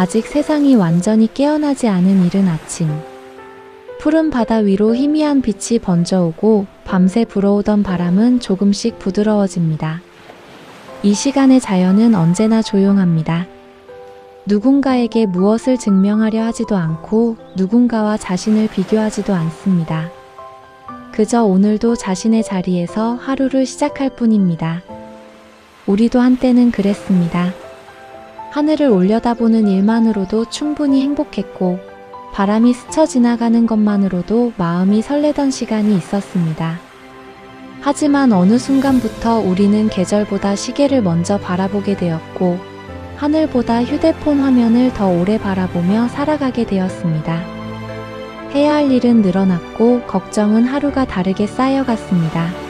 아직 세상이 완전히 깨어나지 않은 이른 아침. 푸른 바다 위로 희미한 빛이 번져오고 밤새 불어오던 바람은 조금씩 부드러워집니다. 이 시간의 자연은 언제나 조용합니다. 누군가에게 무엇을 증명하려 하지도 않고 누군가와 자신을 비교하지도 않습니다. 그저 오늘도 자신의 자리에서 하루를 시작할 뿐입니다. 우리도 한때는 그랬습니다. 하늘을 올려다보는 일만으로도 충분히 행복했고 바람이 스쳐 지나가는 것만으로도 마음이 설레던 시간이 있었습니다. 하지만 어느 순간부터 우리는 계절보다 시계를 먼저 바라보게 되었고 하늘보다 휴대폰 화면을 더 오래 바라보며 살아가게 되었습니다. 해야 할 일은 늘어났고 걱정은 하루가 다르게 쌓여갔습니다.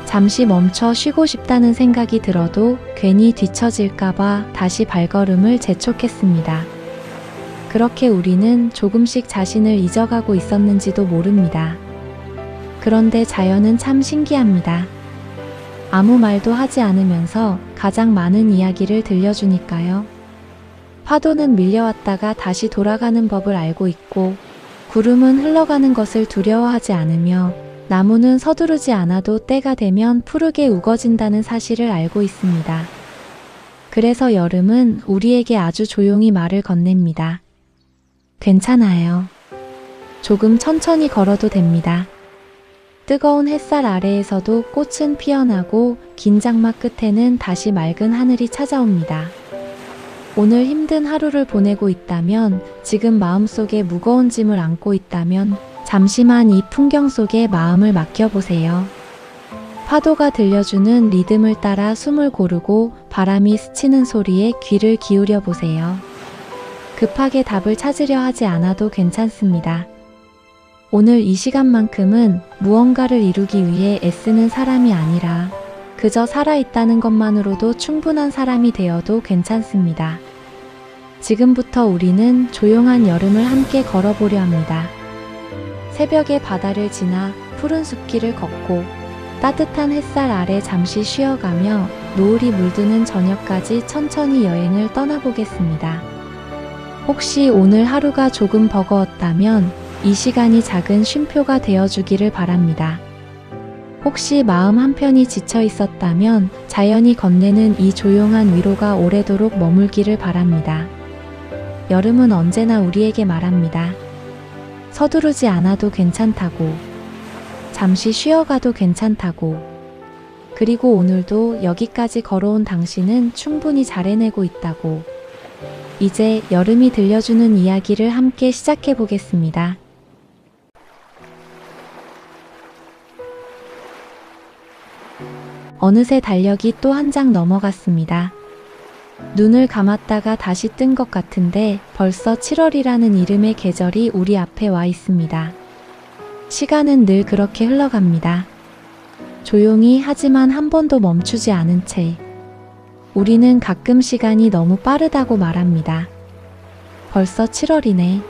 잠시 멈춰 쉬고 싶다는 생각이 들어도 괜히 뒤처질까봐 다시 발걸음을 재촉했습니다. 그렇게 우리는 조금씩 자신을 잊어가고 있었는지도 모릅니다. 그런데 자연은 참 신기합니다. 아무 말도 하지 않으면서 가장 많은 이야기를 들려주니까요. 파도는 밀려왔다가 다시 돌아가는 법을 알고 있고 구름은 흘러가는 것을 두려워하지 않으며 나무는 서두르지 않아도 때가 되면 푸르게 우거진다는 사실을 알고 있습니다. 그래서 여름은 우리에게 아주 조용히 말을 건넵니다. 괜찮아요. 조금 천천히 걸어도 됩니다. 뜨거운 햇살 아래에서도 꽃은 피어나고 긴 장막 끝에는 다시 맑은 하늘이 찾아옵니다. 오늘 힘든 하루를 보내고 있다면, 지금 마음속에 무거운 짐을 안고 있다면 잠시만 이 풍경 속에 마음을 맡겨보세요. 파도가 들려주는 리듬을 따라 숨을 고르고 바람이 스치는 소리에 귀를 기울여 보세요. 급하게 답을 찾으려 하지 않아도 괜찮습니다. 오늘 이 시간만큼은 무언가를 이루기 위해 애쓰는 사람이 아니라 그저 살아있다는 것만으로도 충분한 사람이 되어도 괜찮습니다. 지금부터 우리는 조용한 여름을 함께 걸어보려 합니다. 새벽의 바다를 지나 푸른 숲길을 걷고 따뜻한 햇살 아래 잠시 쉬어가며 노을이 물드는 저녁까지 천천히 여행을 떠나보겠습니다. 혹시 오늘 하루가 조금 버거웠다면 이 시간이 작은 쉼표가 되어주기를 바랍니다. 혹시 마음 한편이 지쳐 있었다면 자연이 건네는 이 조용한 위로가 오래도록 머물기를 바랍니다. 여름은 언제나 우리에게 말합니다. 서두르지 않아도 괜찮다고, 잠시 쉬어가도 괜찮다고, 그리고 오늘도 여기까지 걸어온 당신은 충분히 잘 해내고 있다고. 이제 여름이 들려주는 이야기를 함께 시작해 보겠습니다. 어느새 달력이 또 한 장 넘어갔습니다. 눈을 감았다가 다시 뜬 것 같은데 벌써 7월이라는 이름의 계절이 우리 앞에 와 있습니다. 시간은 늘 그렇게 흘러갑니다. 조용히, 하지만 한 번도 멈추지 않은 채. 우리는 가끔 시간이 너무 빠르다고 말합니다. 벌써 7월이네.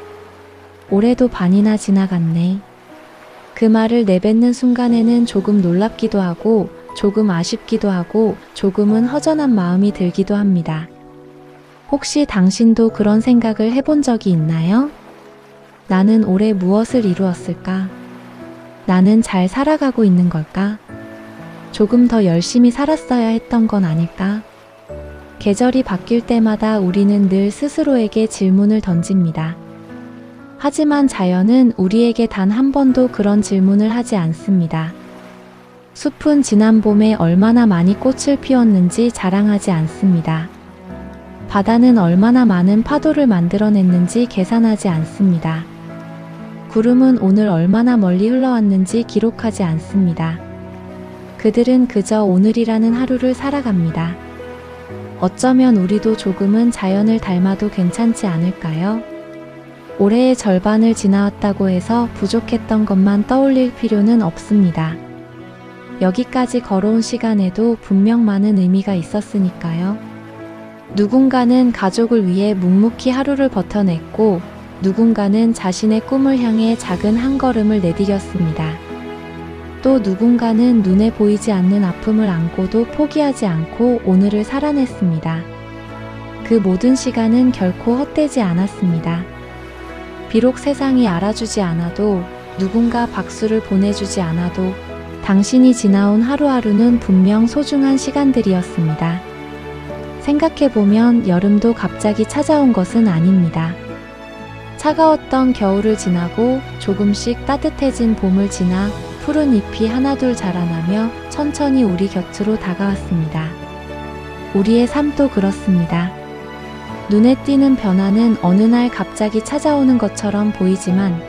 올해도 반이나 지나갔네. 그 말을 내뱉는 순간에는 조금 놀랍기도 하고 조금 아쉽기도 하고 조금은 허전한 마음이 들기도 합니다. 혹시 당신도 그런 생각을 해본 적이 있나요? 나는 올해 무엇을 이루었을까? 나는 잘 살아가고 있는 걸까? 조금 더 열심히 살았어야 했던 건 아닐까? 계절이 바뀔 때마다 우리는 늘 스스로에게 질문을 던집니다. 하지만 자연은 우리에게 단 한 번도 그런 질문을 하지 않습니다. 숲은 지난 봄에 얼마나 많이 꽃을 피웠는지 자랑하지 않습니다. 바다는 얼마나 많은 파도를 만들어냈는지 계산하지 않습니다. 구름은 오늘 얼마나 멀리 흘러왔는지 기록하지 않습니다. 그들은 그저 오늘이라는 하루를 살아갑니다. 어쩌면 우리도 조금은 자연을 닮아도 괜찮지 않을까요? 올해의 절반을 지나왔다고 해서 부족했던 것만 떠올릴 필요는 없습니다. 여기까지 걸어온 시간에도 분명 많은 의미가 있었으니까요. 누군가는 가족을 위해 묵묵히 하루를 버텨냈고 누군가는 자신의 꿈을 향해 작은 한 걸음을 내디뎠습니다. 또 누군가는 눈에 보이지 않는 아픔을 안고도 포기하지 않고 오늘을 살아냈습니다. 그 모든 시간은 결코 헛되지 않았습니다. 비록 세상이 알아주지 않아도, 누군가 박수를 보내주지 않아도 당신이 지나온 하루하루는 분명 소중한 시간들이었습니다. 생각해보면 여름도 갑자기 찾아온 것은 아닙니다. 차가웠던 겨울을 지나고 조금씩 따뜻해진 봄을 지나 푸른 잎이 하나둘 자라나며 천천히 우리 곁으로 다가왔습니다. 우리의 삶도 그렇습니다. 눈에 띄는 변화는 어느 날 갑자기 찾아오는 것처럼 보이지만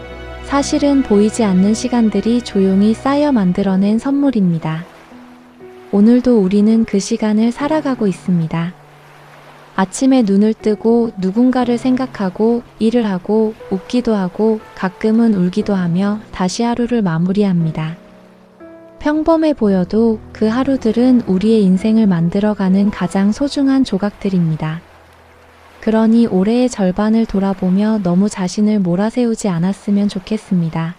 사실은 보이지 않는 시간들이 조용히 쌓여 만들어낸 선물입니다. 오늘도 우리는 그 시간을 살아가고 있습니다. 아침에 눈을 뜨고 누군가를 생각하고 일을 하고 웃기도 하고 가끔은 울기도 하며 다시 하루를 마무리합니다. 평범해 보여도 그 하루들은 우리의 인생을 만들어가는 가장 소중한 조각들입니다. 그러니 올해의 절반을 돌아보며 너무 자신을 몰아세우지 않았으면 좋겠습니다.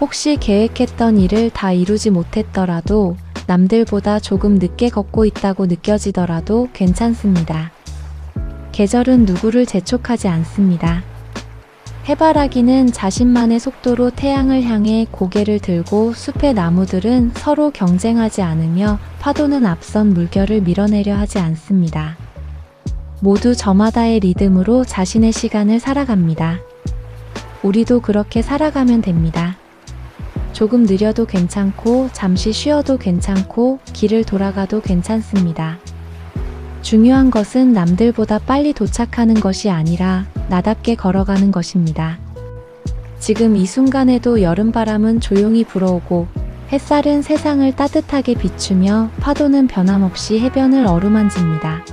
혹시 계획했던 일을 다 이루지 못했더라도 남들보다 조금 늦게 걷고 있다고 느껴지더라도 괜찮습니다. 계절은 누구를 재촉하지 않습니다. 해바라기는 자신만의 속도로 태양을 향해 고개를 들고 숲의 나무들은 서로 경쟁하지 않으며 파도는 앞선 물결을 밀어내려 하지 않습니다. 모두 저마다의 리듬으로 자신의 시간을 살아갑니다. 우리도 그렇게 살아가면 됩니다. 조금 느려도 괜찮고 잠시 쉬어도 괜찮고 길을 돌아가도 괜찮습니다. 중요한 것은 남들보다 빨리 도착하는 것이 아니라 나답게 걸어가는 것입니다. 지금 이 순간에도 여름바람은 조용히 불어오고 햇살은 세상을 따뜻하게 비추며 파도는 변함없이 해변을 어루만집니다.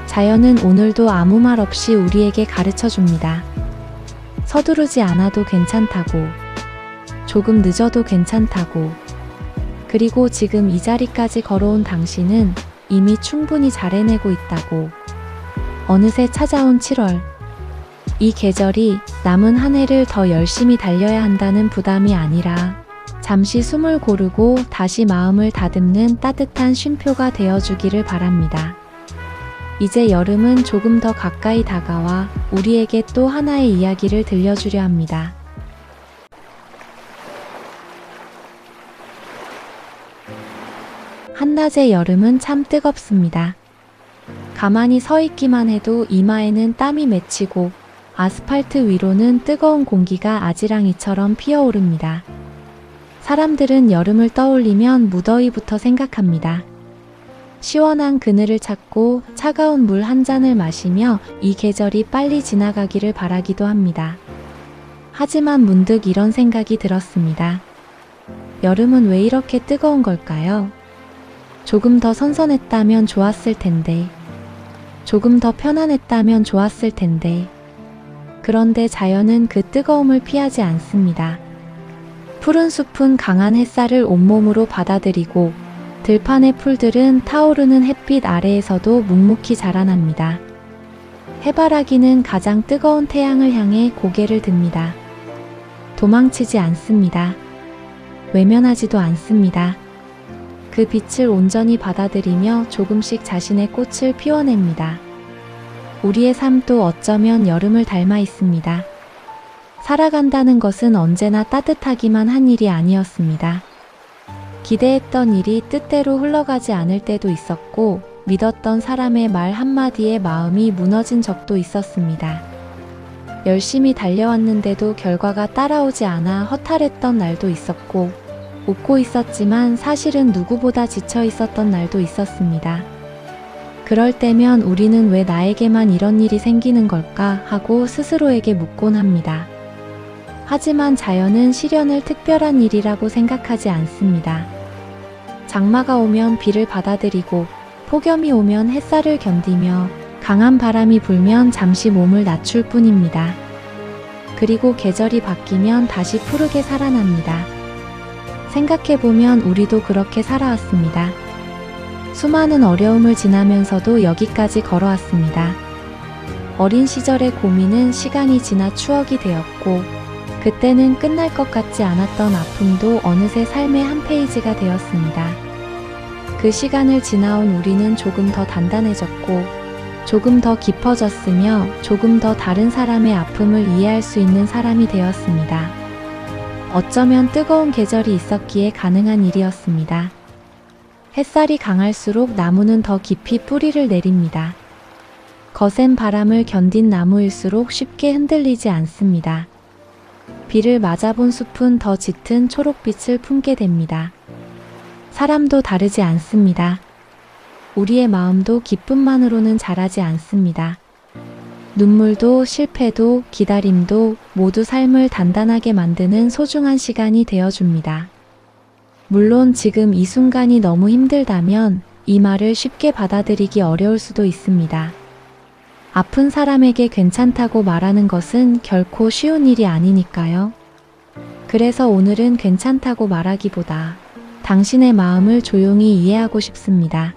자연은 오늘도 아무 말 없이 우리에게 가르쳐 줍니다. 서두르지 않아도 괜찮다고, 조금 늦어도 괜찮다고, 그리고 지금 이 자리까지 걸어온 당신은 이미 충분히 잘 해내고 있다고. 어느새 찾아온 7월. 이 계절이 남은 한 해를 더 열심히 달려야 한다는 부담이 아니라 잠시 숨을 고르고 다시 마음을 다듬는 따뜻한 쉼표가 되어주기를 바랍니다. 이제 여름은 조금 더 가까이 다가와 우리에게 또 하나의 이야기를 들려주려 합니다. 한낮의 여름은 참 뜨겁습니다. 가만히 서 있기만 해도 이마에는 땀이 맺히고 아스팔트 위로는 뜨거운 공기가 아지랑이처럼 피어오릅니다. 사람들은 여름을 떠올리면 무더위부터 생각합니다. 시원한 그늘을 찾고 차가운 물 한 잔을 마시며 이 계절이 빨리 지나가기를 바라기도 합니다. 하지만 문득 이런 생각이 들었습니다. 여름은 왜 이렇게 뜨거운 걸까요? 조금 더 선선했다면 좋았을 텐데. 조금 더 편안했다면 좋았을 텐데. 그런데 자연은 그 뜨거움을 피하지 않습니다. 푸른 숲은 강한 햇살을 온몸으로 받아들이고 들판의 풀들은 타오르는 햇빛 아래에서도 묵묵히 자라납니다. 해바라기는 가장 뜨거운 태양을 향해 고개를 듭니다. 도망치지 않습니다. 외면하지도 않습니다. 그 빛을 온전히 받아들이며 조금씩 자신의 꽃을 피워냅니다. 우리의 삶도 어쩌면 여름을 닮아 있습니다. 살아간다는 것은 언제나 따뜻하기만 한 일이 아니었습니다. 기대했던 일이 뜻대로 흘러가지 않을 때도 있었고, 믿었던 사람의 말 한마디에 마음이 무너진 적도 있었습니다. 열심히 달려왔는데도 결과가 따라오지 않아 허탈했던 날도 있었고, 웃고 있었지만 사실은 누구보다 지쳐 있었던 날도 있었습니다. 그럴 때면 우리는 왜 나에게만 이런 일이 생기는 걸까 하고 스스로에게 묻곤 합니다. 하지만 자연은 시련을 특별한 일이라고 생각하지 않습니다. 장마가 오면 비를 받아들이고 폭염이 오면 햇살을 견디며 강한 바람이 불면 잠시 몸을 낮출 뿐입니다. 그리고 계절이 바뀌면 다시 푸르게 살아납니다. 생각해보면 우리도 그렇게 살아왔습니다. 수많은 어려움을 지나면서도 여기까지 걸어왔습니다. 어린 시절의 고민은 시간이 지나 추억이 되었고, 그때는 끝날 것 같지 않았던 아픔도 어느새 삶의 한 페이지가 되었습니다. 그 시간을 지나온 우리는 조금 더 단단해졌고, 조금 더 깊어졌으며 조금 더 다른 사람의 아픔을 이해할 수 있는 사람이 되었습니다. 어쩌면 뜨거운 계절이 있었기에 가능한 일이었습니다. 햇살이 강할수록 나무는 더 깊이 뿌리를 내립니다. 거센 바람을 견딘 나무일수록 쉽게 흔들리지 않습니다. 비를 맞아본 숲은 더 짙은 초록빛을 품게 됩니다. 사람도 다르지 않습니다. 우리의 마음도 기쁨만으로는 자라지 않습니다. 눈물도 실패도 기다림도 모두 삶을 단단하게 만드는 소중한 시간이 되어줍니다. 물론 지금 이 순간이 너무 힘들다면 이 말을 쉽게 받아들이기 어려울 수도 있습니다. 아픈 사람에게 괜찮다고 말하는 것은 결코 쉬운 일이 아니니까요. 그래서 오늘은 괜찮다고 말하기보다 당신의 마음을 조용히 이해하고 싶습니다.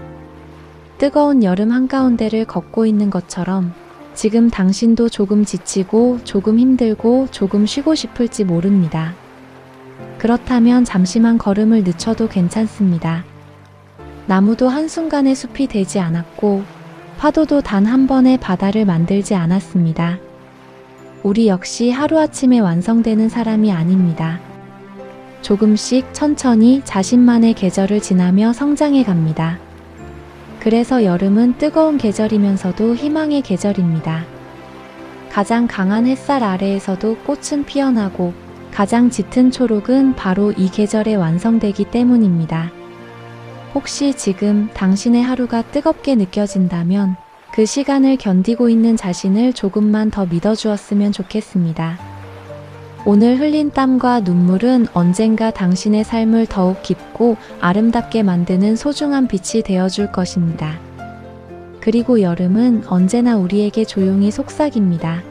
뜨거운 여름 한가운데를 걷고 있는 것처럼 지금 당신도 조금 지치고 조금 힘들고 조금 쉬고 싶을지 모릅니다. 그렇다면 잠시만 걸음을 늦춰도 괜찮습니다. 나무도 한순간에 숲이 되지 않았고 파도도 단 한 번의 바다를 만들지 않았습니다. 우리 역시 하루아침에 완성되는 사람이 아닙니다. 조금씩 천천히 자신만의 계절을 지나며 성장해 갑니다. 그래서 여름은 뜨거운 계절이면서도 희망의 계절입니다. 가장 강한 햇살 아래에서도 꽃은 피어나고 가장 짙은 초록은 바로 이 계절에 완성되기 때문입니다. 혹시 지금 당신의 하루가 뜨겁게 느껴진다면 그 시간을 견디고 있는 자신을 조금만 더 믿어주었으면 좋겠습니다. 오늘 흘린 땀과 눈물은 언젠가 당신의 삶을 더욱 깊고 아름답게 만드는 소중한 빛이 되어줄 것입니다. 그리고 여름은 언제나 우리에게 조용히 속삭입니다.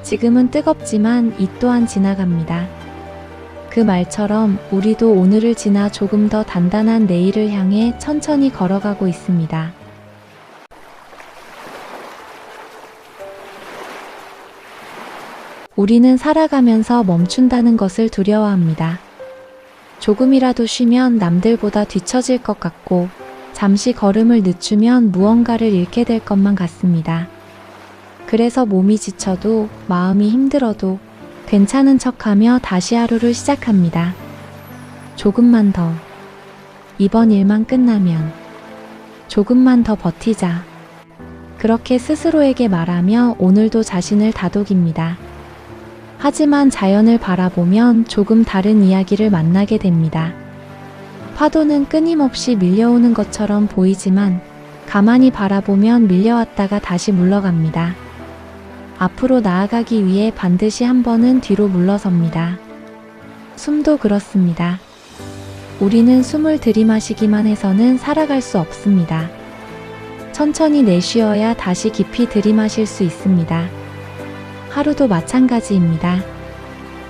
지금은 뜨겁지만 이 또한 지나갑니다. 그 말처럼 우리도 오늘을 지나 조금 더 단단한 내일을 향해 천천히 걸어가고 있습니다. 우리는 살아가면서 멈춘다는 것을 두려워합니다. 조금이라도 쉬면 남들보다 뒤처질 것 같고 잠시 걸음을 늦추면 무언가를 잃게 될 것만 같습니다. 그래서 몸이 지쳐도 마음이 힘들어도 괜찮은 척하며 다시 하루를 시작합니다. 조금만 더. 이번 일만 끝나면. 조금만 더 버티자. 그렇게 스스로에게 말하며 오늘도 자신을 다독입니다. 하지만 자연을 바라보면 조금 다른 이야기를 만나게 됩니다. 파도는 끊임없이 밀려오는 것처럼 보이지만 가만히 바라보면 밀려왔다가 다시 물러갑니다. 앞으로 나아가기 위해 반드시 한 번은 뒤로 물러섭니다. 숨도 그렇습니다. 우리는 숨을 들이마시기만 해서는 살아갈 수 없습니다. 천천히 내쉬어야 다시 깊이 들이마실 수 있습니다. 하루도 마찬가지입니다.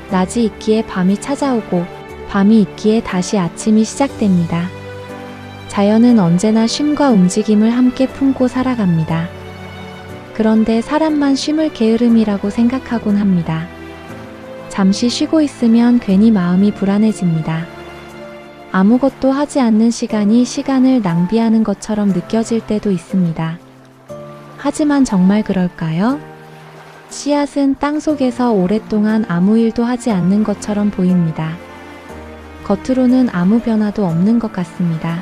낮이 있기에 밤이 찾아오고 밤이 있기에 다시 아침이 시작됩니다. 자연은 언제나 쉼과 움직임을 함께 품고 살아갑니다. 그런데 사람만 쉼을 게으름이라고 생각하곤 합니다. 잠시 쉬고 있으면 괜히 마음이 불안해집니다. 아무것도 하지 않는 시간이 시간을 낭비하는 것처럼 느껴질 때도 있습니다. 하지만 정말 그럴까요? 씨앗은 땅 속에서 오랫동안 아무 일도 하지 않는 것처럼 보입니다. 겉으로는 아무 변화도 없는 것 같습니다.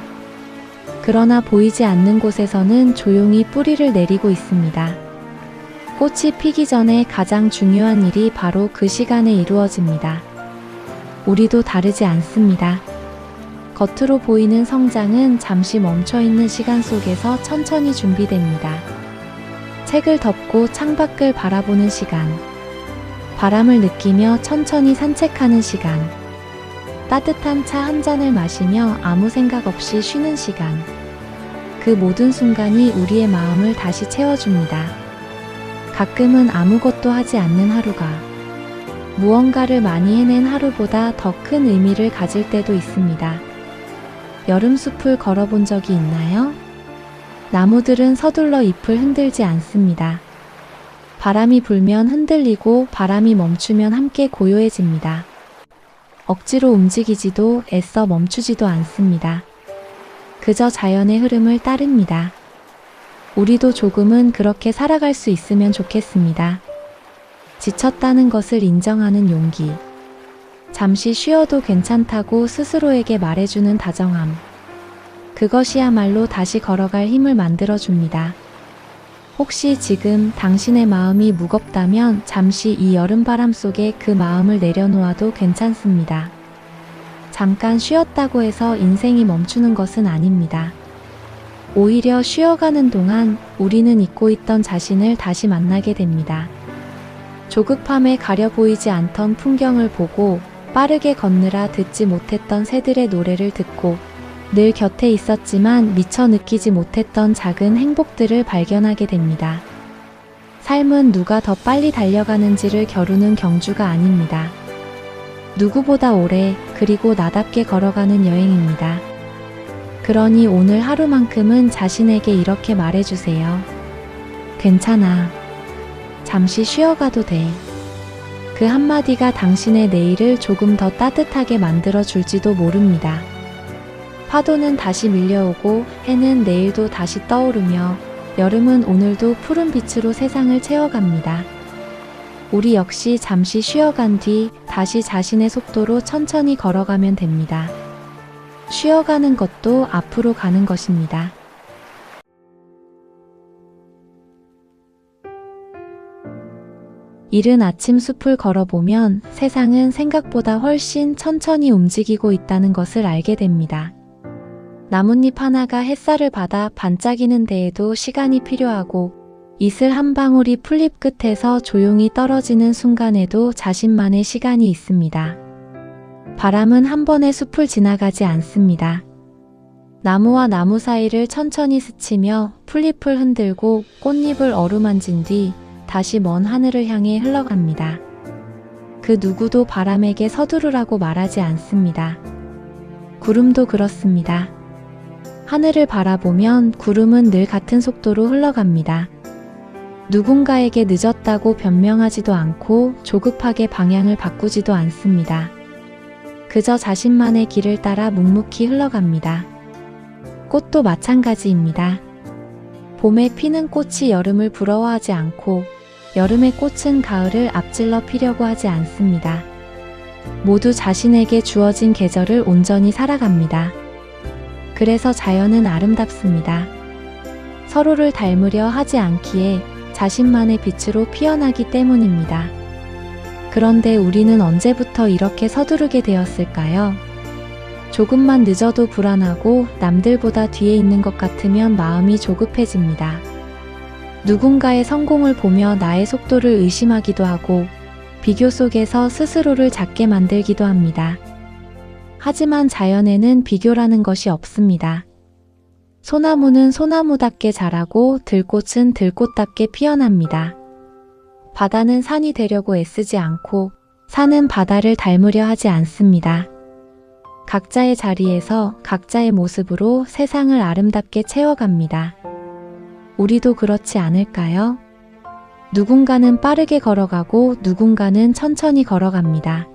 그러나 보이지 않는 곳에서는 조용히 뿌리를 내리고 있습니다. 꽃이 피기 전에 가장 중요한 일이 바로 그 시간에 이루어집니다. 우리도 다르지 않습니다. 겉으로 보이는 성장은 잠시 멈춰있는 시간 속에서 천천히 준비됩니다. 책을 덮고 창밖을 바라보는 시간, 바람을 느끼며 천천히 산책하는 시간, 따뜻한 차 한 잔을 마시며 아무 생각 없이 쉬는 시간, 그 모든 순간이 우리의 마음을 다시 채워줍니다. 가끔은 아무것도 하지 않는 하루가 무언가를 많이 해낸 하루보다 더 큰 의미를 가질 때도 있습니다. 여름 숲을 걸어본 적이 있나요? 나무들은 서둘러 잎을 흔들지 않습니다. 바람이 불면 흔들리고 바람이 멈추면 함께 고요해집니다. 억지로 움직이지도 애써 멈추지도 않습니다. 그저 자연의 흐름을 따릅니다. 우리도 조금은 그렇게 살아갈 수 있으면 좋겠습니다. 지쳤다는 것을 인정하는 용기. 잠시 쉬어도 괜찮다고 스스로에게 말해주는 다정함. 그것이야말로 다시 걸어갈 힘을 만들어줍니다. 혹시 지금 당신의 마음이 무겁다면 잠시 이 여름바람 속에 그 마음을 내려놓아도 괜찮습니다. 잠깐 쉬었다고 해서 인생이 멈추는 것은 아닙니다. 오히려 쉬어가는 동안 우리는 잊고 있던 자신을 다시 만나게 됩니다. 조급함에 가려 보이지 않던 풍경을 보고 빠르게 걷느라 듣지 못했던 새들의 노래를 듣고 늘 곁에 있었지만 미처 느끼지 못했던 작은 행복들을 발견하게 됩니다. 삶은 누가 더 빨리 달려가는지를 겨루는 경주가 아닙니다. 누구보다 오래 그리고 나답게 걸어가는 여행입니다. 그러니 오늘 하루만큼은 자신에게 이렇게 말해주세요. 괜찮아. 잠시 쉬어가도 돼. 그 한마디가 당신의 내일을 조금 더 따뜻하게 만들어 줄지도 모릅니다. 파도는 다시 밀려오고 해는 내일도 다시 떠오르며 여름은 오늘도 푸른 빛으로 세상을 채워갑니다. 우리 역시 잠시 쉬어간 뒤 다시 자신의 속도로 천천히 걸어가면 됩니다. 쉬어가는 것도 앞으로 가는 것입니다. 이른 아침 숲을 걸어보면 세상은 생각보다 훨씬 천천히 움직이고 있다는 것을 알게 됩니다. 나뭇잎 하나가 햇살을 받아 반짝이는 데에도 시간이 필요하고 이슬 한 방울이 풀잎 끝에서 조용히 떨어지는 순간에도 자신만의 시간이 있습니다. 바람은 한 번에 숲을 지나가지 않습니다. 나무와 나무 사이를 천천히 스치며 풀잎을 흔들고 꽃잎을 어루만진 뒤 다시 먼 하늘을 향해 흘러갑니다. 그 누구도 바람에게 서두르라고 말하지 않습니다. 구름도 그렇습니다. 하늘을 바라보면 구름은 늘 같은 속도로 흘러갑니다. 누군가에게 늦었다고 변명하지도 않고 조급하게 방향을 바꾸지도 않습니다. 그저 자신만의 길을 따라 묵묵히 흘러갑니다. 꽃도 마찬가지입니다. 봄에 피는 꽃이 여름을 부러워하지 않고 여름의 꽃은 가을을 앞질러 피려고 하지 않습니다. 모두 자신에게 주어진 계절을 온전히 살아갑니다. 그래서 자연은 아름답습니다. 서로를 닮으려 하지 않기에 자신만의 빛으로 피어나기 때문입니다. 그런데 우리는 언제부터 이렇게 서두르게 되었을까요? 조금만 늦어도 불안하고 남들보다 뒤에 있는 것 같으면 마음이 조급해집니다. 누군가의 성공을 보며 나의 속도를 의심하기도 하고 비교 속에서 스스로를 작게 만들기도 합니다. 하지만 자연에는 비교라는 것이 없습니다. 소나무는 소나무답게 자라고 들꽃은 들꽃답게 피어납니다. 바다는 산이 되려고 애쓰지 않고 산은 바다를 닮으려 하지 않습니다. 각자의 자리에서 각자의 모습으로 세상을 아름답게 채워갑니다. 우리도 그렇지 않을까요? 누군가는 빠르게 걸어가고 누군가는 천천히 걸어갑니다.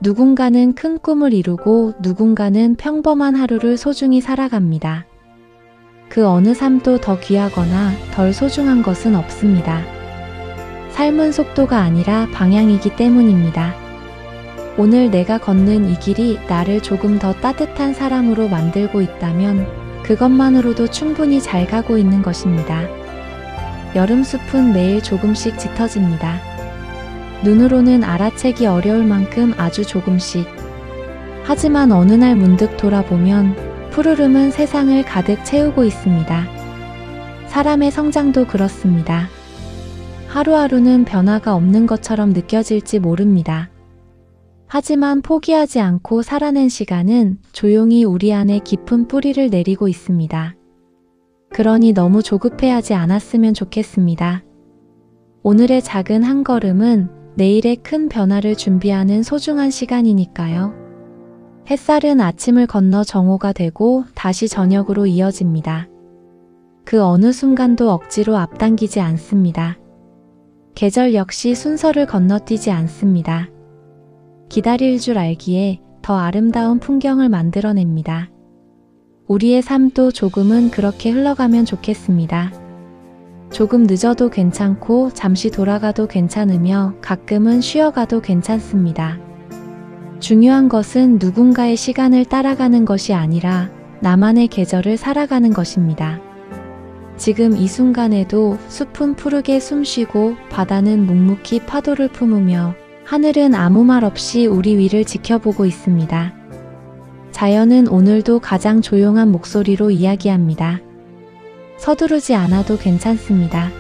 누군가는 큰 꿈을 이루고 누군가는 평범한 하루를 소중히 살아갑니다. 그 어느 삶도 더 귀하거나 덜 소중한 것은 없습니다. 삶은 속도가 아니라 방향이기 때문입니다. 오늘 내가 걷는 이 길이 나를 조금 더 따뜻한 사람으로 만들고 있다면 그것만으로도 충분히 잘 가고 있는 것입니다. 여름숲은 매일 조금씩 짙어집니다. 눈으로는 알아채기 어려울 만큼 아주 조금씩. 하지만 어느 날 문득 돌아보면 푸르름은 세상을 가득 채우고 있습니다. 사람의 성장도 그렇습니다. 하루하루는 변화가 없는 것처럼 느껴질지 모릅니다. 하지만 포기하지 않고 살아낸 시간은 조용히 우리 안에 깊은 뿌리를 내리고 있습니다. 그러니 너무 조급해하지 않았으면 좋겠습니다. 오늘의 작은 한 걸음은 내일의 큰 변화를 준비하는 소중한 시간이니까요. 햇살은 아침을 건너 정오가 되고 다시 저녁으로 이어집니다. 그 어느 순간도 억지로 앞당기지 않습니다. 계절 역시 순서를 건너뛰지 않습니다. 기다릴 줄 알기에 더 아름다운 풍경을 만들어냅니다. 우리의 삶도 조금은 그렇게 흘러가면 좋겠습니다. 조금 늦어도 괜찮고 잠시 돌아가도 괜찮으며 가끔은 쉬어가도 괜찮습니다. 중요한 것은 누군가의 시간을 따라가는 것이 아니라 나만의 계절을 살아가는 것입니다. 지금 이 순간에도 숲은 푸르게 숨쉬고 바다는 묵묵히 파도를 품으며 하늘은 아무 말 없이 우리 위를 지켜보고 있습니다. 자연은 오늘도 가장 조용한 목소리로 이야기합니다. 서두르지 않아도 괜찮습니다.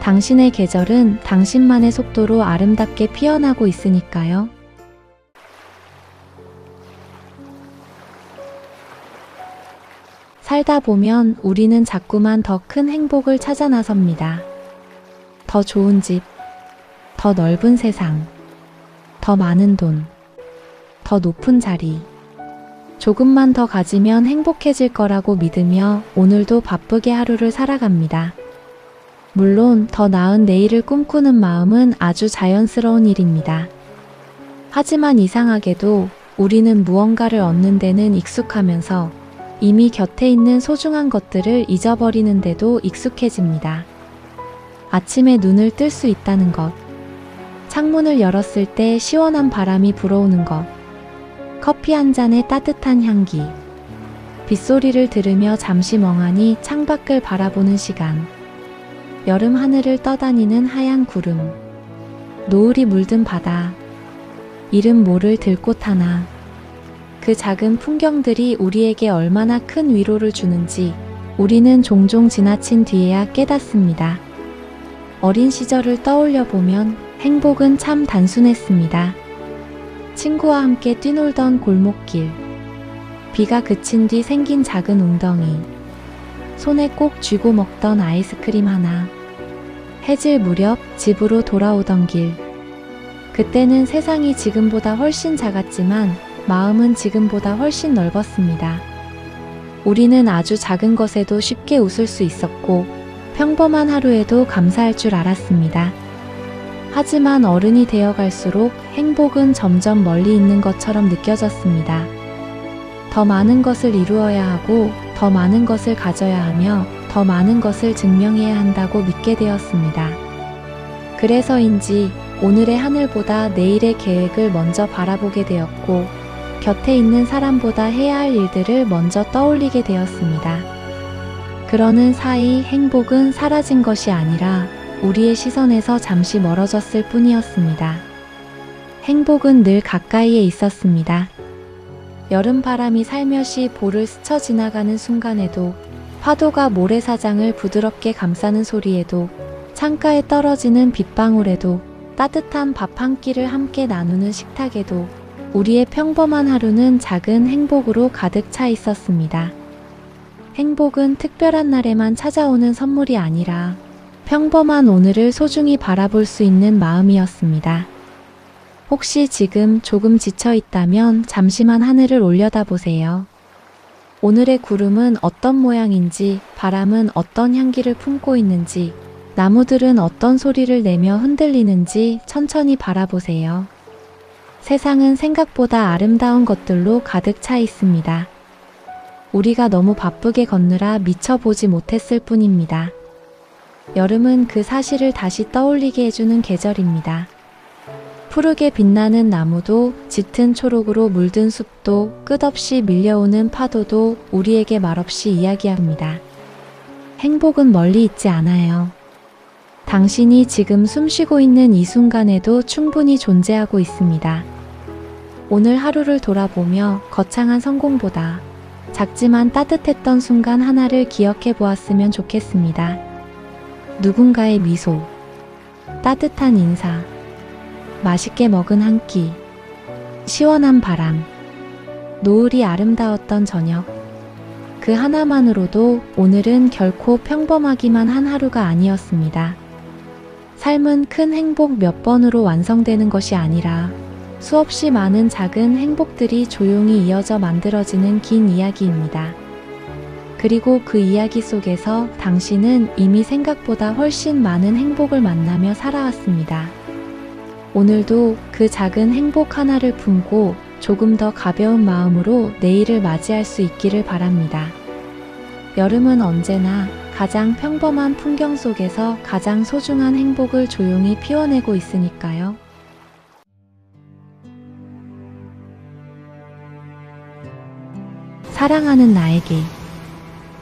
당신의 계절은 당신만의 속도로 아름답게 피어나고 있으니까요. 살다 보면 우리는 자꾸만 더 큰 행복을 찾아 나섭니다. 더 좋은 집, 더 넓은 세상, 더 많은 돈, 더 높은 자리. 조금만 더 가지면 행복해질 거라고 믿으며 오늘도 바쁘게 하루를 살아갑니다. 물론 더 나은 내일을 꿈꾸는 마음은 아주 자연스러운 일입니다. 하지만 이상하게도 우리는 무언가를 얻는 데는 익숙하면서 이미 곁에 있는 소중한 것들을 잊어버리는데도 익숙해집니다. 아침에 눈을 뜰 수 있다는 것, 창문을 열었을 때 시원한 바람이 불어오는 것, 커피 한 잔의 따뜻한 향기, 빗소리를 들으며 잠시 멍하니 창밖을 바라보는 시간, 여름 하늘을 떠다니는 하얀 구름, 노을이 물든 바다, 이름 모를 들꽃 하나. 그 작은 풍경들이 우리에게 얼마나 큰 위로를 주는지 우리는 종종 지나친 뒤에야 깨닫습니다. 어린 시절을 떠올려 보면 행복은 참 단순했습니다. 친구와 함께 뛰놀던 골목길, 비가 그친 뒤 생긴 작은 웅덩이, 손에 꼭 쥐고 먹던 아이스크림 하나, 해질 무렵 집으로 돌아오던 길. 그때는 세상이 지금보다 훨씬 작았지만 마음은 지금보다 훨씬 넓었습니다. 우리는 아주 작은 것에도 쉽게 웃을 수 있었고 평범한 하루에도 감사할 줄 알았습니다. 하지만 어른이 되어갈수록 행복은 점점 멀리 있는 것처럼 느껴졌습니다. 더 많은 것을 이루어야 하고 더 많은 것을 가져야 하며 더 많은 것을 증명해야 한다고 믿게 되었습니다. 그래서인지 오늘의 하늘보다 내일의 계획을 먼저 바라보게 되었고 곁에 있는 사람보다 해야 할 일들을 먼저 떠올리게 되었습니다. 그러는 사이 행복은 사라진 것이 아니라 우리의 시선에서 잠시 멀어졌을 뿐이었습니다. 행복은 늘 가까이에 있었습니다. 여름바람이 살며시 볼을 스쳐 지나가는 순간에도, 파도가 모래사장을 부드럽게 감싸는 소리에도, 창가에 떨어지는 빗방울에도, 따뜻한 밥 한 끼를 함께 나누는 식탁에도 우리의 평범한 하루는 작은 행복으로 가득 차 있었습니다. 행복은 특별한 날에만 찾아오는 선물이 아니라 평범한 오늘을 소중히 바라볼 수 있는 마음이었습니다. 혹시 지금 조금 지쳐 있다면 잠시만 하늘을 올려다보세요. 오늘의 구름은 어떤 모양인지, 바람은 어떤 향기를 품고 있는지, 나무들은 어떤 소리를 내며 흔들리는지 천천히 바라보세요. 세상은 생각보다 아름다운 것들로 가득 차 있습니다. 우리가 너무 바쁘게 걷느라 미처 보지 못했을 뿐입니다. 여름은 그 사실을 다시 떠올리게 해주는 계절입니다. 푸르게 빛나는 나무도, 짙은 초록으로 물든 숲도, 끝없이 밀려오는 파도도 우리에게 말없이 이야기합니다. 행복은 멀리 있지 않아요. 당신이 지금 숨쉬고 있는 이 순간에도 충분히 존재하고 있습니다. 오늘 하루를 돌아보며 거창한 성공보다 작지만 따뜻했던 순간 하나를 기억해 보았으면 좋겠습니다. 누군가의 미소, 따뜻한 인사, 맛있게 먹은 한 끼, 시원한 바람, 노을이 아름다웠던 저녁. 그 하나만으로도 오늘은 결코 평범하기만 한 하루가 아니었습니다. 삶은 큰 행복 몇 번으로 완성되는 것이 아니라 수없이 많은 작은 행복들이 조용히 이어져 만들어지는 긴 이야기입니다. 그리고 그 이야기 속에서 당신은 이미 생각보다 훨씬 많은 행복을 만나며 살아왔습니다. 오늘도 그 작은 행복 하나를 품고 조금 더 가벼운 마음으로 내일을 맞이할 수 있기를 바랍니다. 여름은 언제나 가장 평범한 풍경 속에서 가장 소중한 행복을 조용히 피워내고 있으니까요. 사랑하는 나에게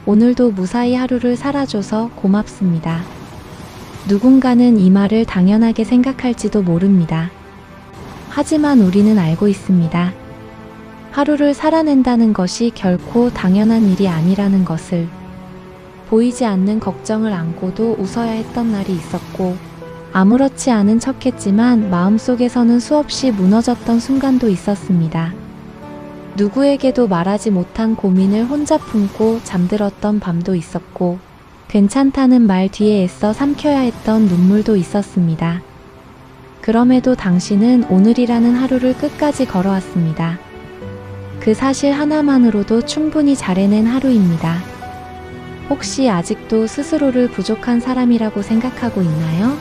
오늘도 무사히 하루를 살아줘서 고맙습니다. 누군가는 이 말을 당연하게 생각할지도 모릅니다. 하지만 우리는 알고 있습니다. 하루를 살아낸다는 것이 결코 당연한 일이 아니라는 것을. 보이지 않는 걱정을 안고도 웃어야 했던 날이 있었고, 아무렇지 않은 척했지만 마음속에서는 수없이 무너졌던 순간도 있었습니다. 누구에게도 말하지 못한 고민을 혼자 품고 잠들었던 밤도 있었고, 괜찮다는 말 뒤에 애써 삼켜야 했던 눈물도 있었습니다. 그럼에도 당신은 오늘이라는 하루를 끝까지 걸어왔습니다. 그 사실 하나만으로도 충분히 잘 해낸 하루입니다. 혹시 아직도 스스로를 부족한 사람이라고 생각하고 있나요?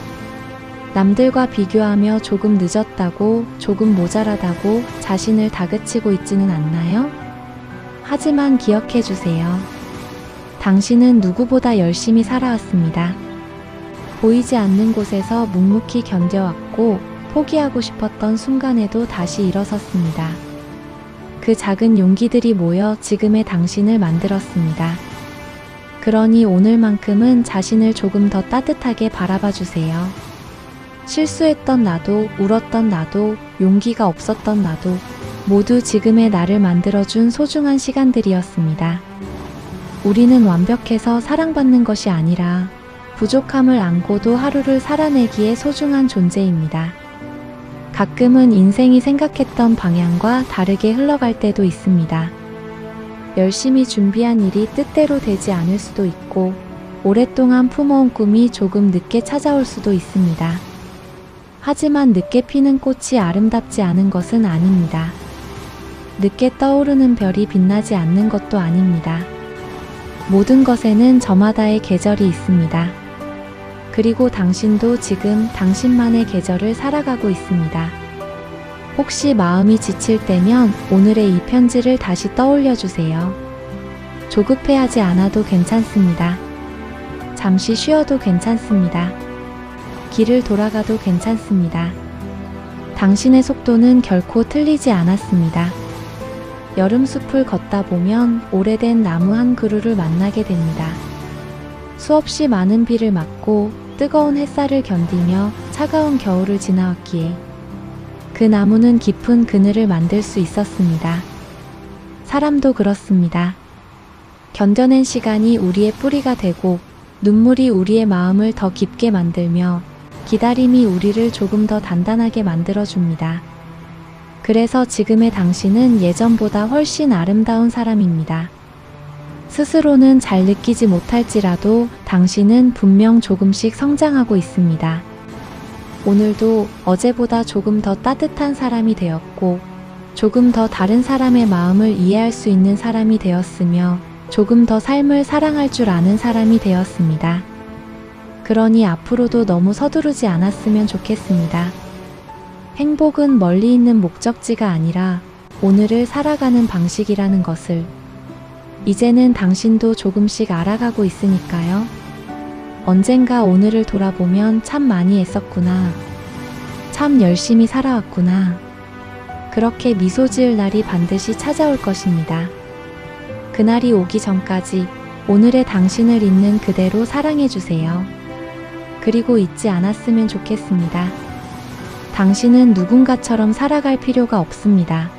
남들과 비교하며 조금 늦었다고, 조금 모자라다고 자신을 다그치고 있지는 않나요? 하지만 기억해 주세요. 당신은 누구보다 열심히 살아왔습니다. 보이지 않는 곳에서 묵묵히 견뎌왔고, 포기하고 싶었던 순간에도 다시 일어섰습니다. 그 작은 용기들이 모여 지금의 당신을 만들었습니다. 그러니 오늘만큼은 자신을 조금 더 따뜻하게 바라봐 주세요. 실수했던 나도, 울었던 나도, 용기가 없었던 나도 모두 지금의 나를 만들어준 소중한 시간들이었습니다. 우리는 완벽해서 사랑받는 것이 아니라 부족함을 안고도 하루를 살아내기에 소중한 존재입니다. 가끔은 인생이 생각했던 방향과 다르게 흘러갈 때도 있습니다. 열심히 준비한 일이 뜻대로 되지 않을 수도 있고, 오랫동안 품어온 꿈이 조금 늦게 찾아올 수도 있습니다. 하지만 늦게 피는 꽃이 아름답지 않은 것은 아닙니다. 늦게 떠오르는 별이 빛나지 않는 것도 아닙니다. 모든 것에는 저마다의 계절이 있습니다. 그리고 당신도 지금 당신만의 계절을 살아가고 있습니다. 혹시 마음이 지칠 때면 오늘의 이 편지를 다시 떠올려 주세요. 조급해하지 않아도 괜찮습니다. 잠시 쉬어도 괜찮습니다. 길을 돌아가도 괜찮습니다. 당신의 속도는 결코 틀리지 않았습니다. 여름 숲을 걷다 보면 오래된 나무 한 그루를 만나게 됩니다. 수없이 많은 비를 맞고 뜨거운 햇살을 견디며 차가운 겨울을 지나왔기에 그 나무는 깊은 그늘을 만들 수 있었습니다. 사람도 그렇습니다. 견뎌낸 시간이 우리의 뿌리가 되고, 눈물이 우리의 마음을 더 깊게 만들며, 기다림이 우리를 조금 더 단단하게 만들어줍니다. 그래서 지금의 당신은 예전보다 훨씬 아름다운 사람입니다. 스스로는 잘 느끼지 못할지라도 당신은 분명 조금씩 성장하고 있습니다. 오늘도 어제보다 조금 더 따뜻한 사람이 되었고, 조금 더 다른 사람의 마음을 이해할 수 있는 사람이 되었으며, 조금 더 삶을 사랑할 줄 아는 사람이 되었습니다. 그러니 앞으로도 너무 서두르지 않았으면 좋겠습니다. 행복은 멀리 있는 목적지가 아니라 오늘을 살아가는 방식이라는 것을 이제는 당신도 조금씩 알아가고 있으니까요. 언젠가 오늘을 돌아보면 참 많이 애썼구나. 참 열심히 살아왔구나. 그렇게 미소 지을 날이 반드시 찾아올 것입니다. 그날이 오기 전까지 오늘의 당신을 있는 그대로 사랑해주세요. 그리고 잊지 않았으면 좋겠습니다. 당신은 누군가처럼 살아갈 필요가 없습니다.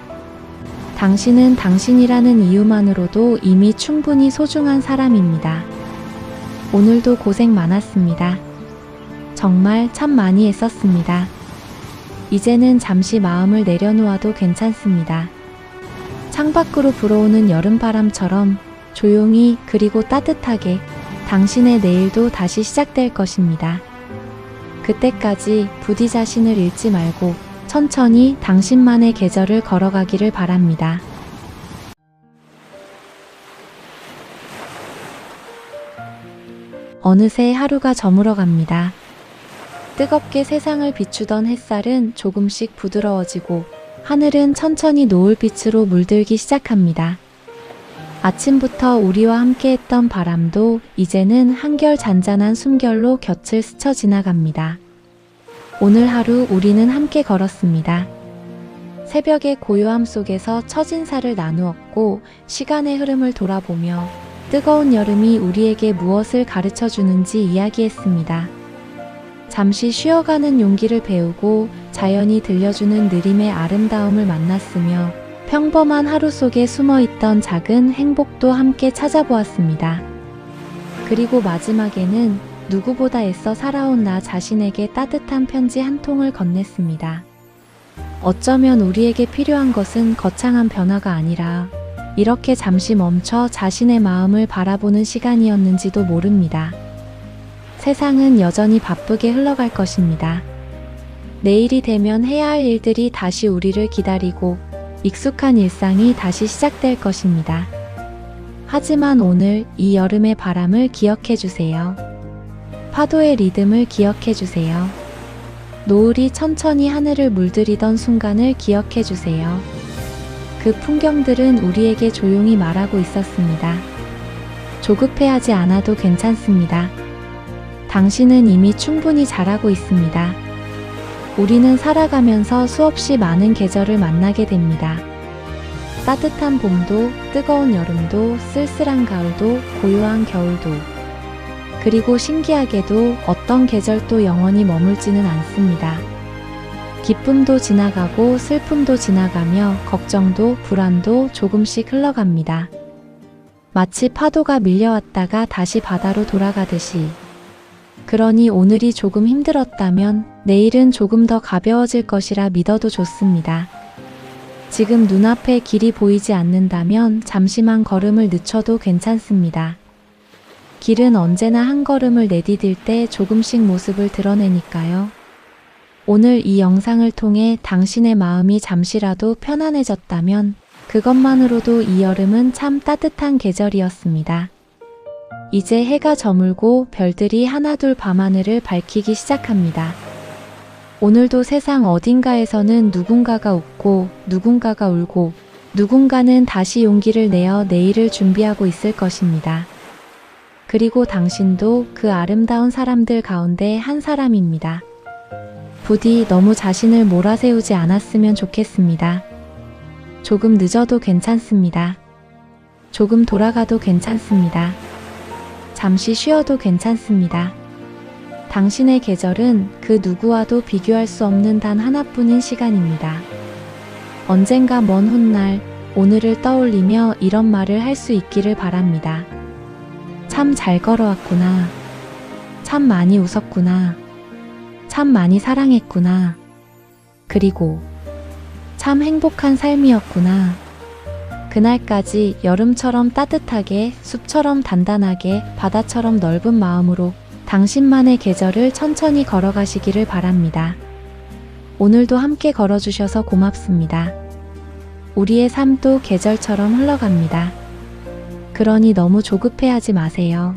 당신은 당신이라는 이유만으로도 이미 충분히 소중한 사람입니다. 오늘도 고생 많았습니다. 정말 참 많이 애썼습니다. 이제는 잠시 마음을 내려놓아도 괜찮습니다. 창밖으로 불어오는 여름바람처럼 조용히 그리고 따뜻하게 당신의 내일도 다시 시작될 것입니다. 그때까지 부디 자신을 잃지 말고 천천히 당신만의 계절을 걸어가기를 바랍니다. 어느새 하루가 저물어 갑니다. 뜨겁게 세상을 비추던 햇살은 조금씩 부드러워지고 하늘은 천천히 노을빛으로 물들기 시작합니다. 아침부터 우리와 함께했던 바람도 이제는 한결 잔잔한 숨결로 곁을 스쳐 지나갑니다. 오늘 하루 우리는 함께 걸었습니다. 새벽의 고요함 속에서 첫인사를 나누었고 시간의 흐름을 돌아보며 뜨거운 여름이 우리에게 무엇을 가르쳐 주는지 이야기했습니다. 잠시 쉬어가는 용기를 배우고 자연이 들려주는 느림의 아름다움을 만났으며 평범한 하루 속에 숨어있던 작은 행복도 함께 찾아보았습니다. 그리고 마지막에는 누구보다 애써 살아온 나 자신에게 따뜻한 편지 한 통을 건넸습니다. 어쩌면 우리에게 필요한 것은 거창한 변화가 아니라 이렇게 잠시 멈춰 자신의 마음을 바라보는 시간이었는지도 모릅니다. 세상은 여전히 바쁘게 흘러갈 것입니다. 내일이 되면 해야 할 일들이 다시 우리를 기다리고 익숙한 일상이 다시 시작될 것입니다. 하지만 오늘 이 여름의 바람을 기억해 주세요. 파도의 리듬을 기억해 주세요. 노을이 천천히 하늘을 물들이던 순간을 기억해 주세요. 그 풍경들은 우리에게 조용히 말하고 있었습니다. 조급해하지 않아도 괜찮습니다. 당신은 이미 충분히 잘하고 있습니다. 우리는 살아가면서 수없이 많은 계절을 만나게 됩니다. 따뜻한 봄도, 뜨거운 여름도, 쓸쓸한 가을도, 고요한 겨울도. 그리고 신기하게도 어떤 계절도 영원히 머물지는 않습니다. 기쁨도 지나가고 슬픔도 지나가며 걱정도 불안도 조금씩 흘러갑니다. 마치 파도가 밀려왔다가 다시 바다로 돌아가듯이. 그러니 오늘이 조금 힘들었다면 내일은 조금 더 가벼워질 것이라 믿어도 좋습니다. 지금 눈앞에 길이 보이지 않는다면 잠시만 걸음을 늦춰도 괜찮습니다. 길은 언제나 한 걸음을 내디딜 때 조금씩 모습을 드러내니까요. 오늘 이 영상을 통해 당신의 마음이 잠시라도 편안해졌다면 그것만으로도 이 여름은 참 따뜻한 계절이었습니다. 이제 해가 저물고 별들이 하나둘 밤하늘을 밝히기 시작합니다. 오늘도 세상 어딘가에서는 누군가가 웃고 누군가가 울고 누군가는 다시 용기를 내어 내일을 준비하고 있을 것입니다. 그리고 당신도 그 아름다운 사람들 가운데 한 사람입니다. 부디 너무 자신을 몰아세우지 않았으면 좋겠습니다. 조금 늦어도 괜찮습니다. 조금 돌아가도 괜찮습니다. 잠시 쉬어도 괜찮습니다. 당신의 계절은 그 누구와도 비교할 수 없는 단 하나뿐인 시간입니다. 언젠가 먼 훗날 오늘을 떠올리며 이런 말을 할 수 있기를 바랍니다. 참 잘 걸어왔구나. 참 많이 웃었구나. 참 많이 사랑했구나. 그리고 참 행복한 삶이었구나. 그날까지 여름처럼 따뜻하게, 숲처럼 단단하게, 바다처럼 넓은 마음으로 당신만의 계절을 천천히 걸어가시기를 바랍니다. 오늘도 함께 걸어주셔서 고맙습니다. 우리의 삶도 계절처럼 흘러갑니다. 그러니 너무 조급해하지 마세요.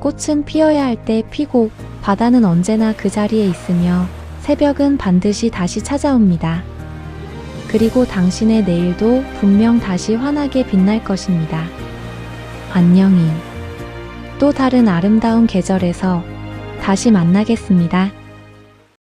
꽃은 피어야 할 때 피고 바다는 언제나 그 자리에 있으며 새벽은 반드시 다시 찾아옵니다. 그리고 당신의 내일도 분명 다시 환하게 빛날 것입니다. 안녕히. 또 다른 아름다운 계절에서 다시 만나겠습니다.